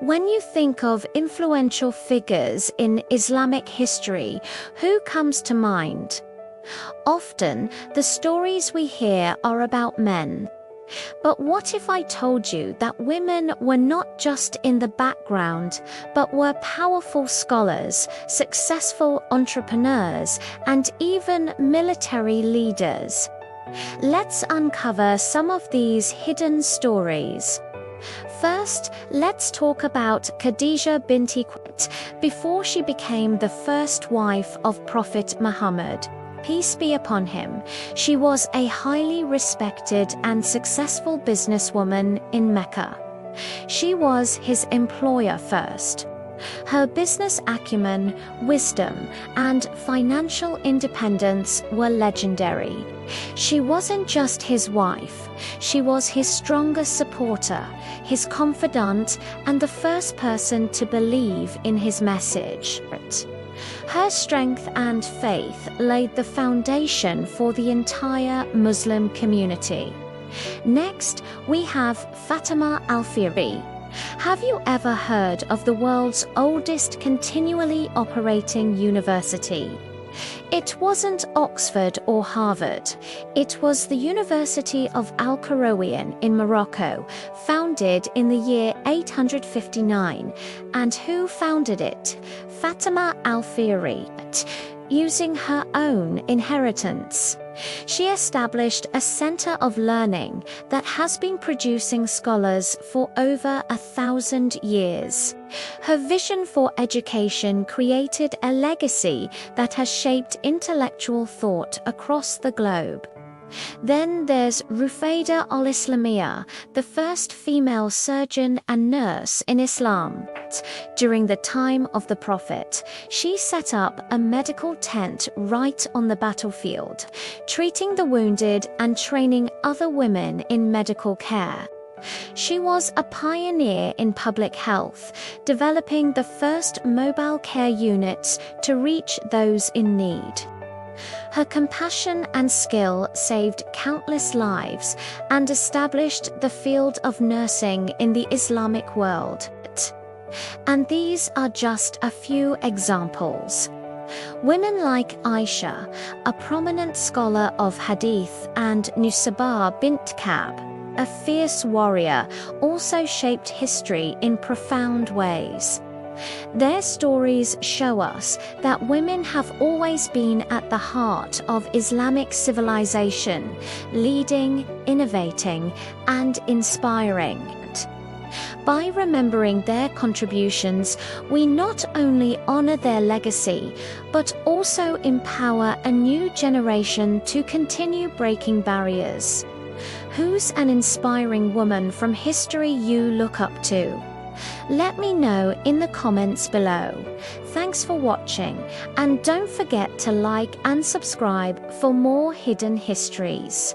When you think of influential figures in Islamic history, who comes to mind? Often, the stories we hear are about men. But what if I told you that women were not just in the background, but were powerful scholars, successful entrepreneurs, and even military leaders? Let's uncover some of these hidden stories. First, let's talk about Khadija binti Khuwaylid before she became the first wife of Prophet Muhammad. Peace be upon him. She was a highly respected and successful businesswoman in Mecca. She was his employer first. Her business acumen, wisdom, and financial independence were legendary. She wasn't just his wife, she was his strongest supporter, his confidant, and the first person to believe in his message. Her strength and faith laid the foundation for the entire Muslim community. Next, we have Fatima al-Fihri. Have you ever heard of the world's oldest continually operating university? It wasn't Oxford or Harvard. It was the University of Al-Qarawiyyin in Morocco, founded in the year 859. And who founded it? Fatima al-Fihri, using her own inheritance. She established a center of learning that has been producing scholars for over 1,000 years. Her vision for education created a legacy that has shaped intellectual thought across the globe. Then there's Rufaida al-Islamiyya, the first female surgeon and nurse in Islam. During the time of the Prophet, she set up a medical tent right on the battlefield, treating the wounded and training other women in medical care. She was a pioneer in public health, developing the first mobile care units to reach those in need. Her compassion and skill saved countless lives and established the field of nursing in the Islamic world. And these are just a few examples. Women like Aisha, a prominent scholar of hadith, and Nusabah bint Kab, a fierce warrior, also shaped history in profound ways. Their stories show us that women have always been at the heart of Islamic civilization, leading, innovating, and inspiring. By remembering their contributions, we not only honor their legacy, but also empower a new generation to continue breaking barriers. Who's an inspiring woman from history you look up to? Let me know in the comments below. Thanks for watching, and don't forget to like and subscribe for more hidden histories.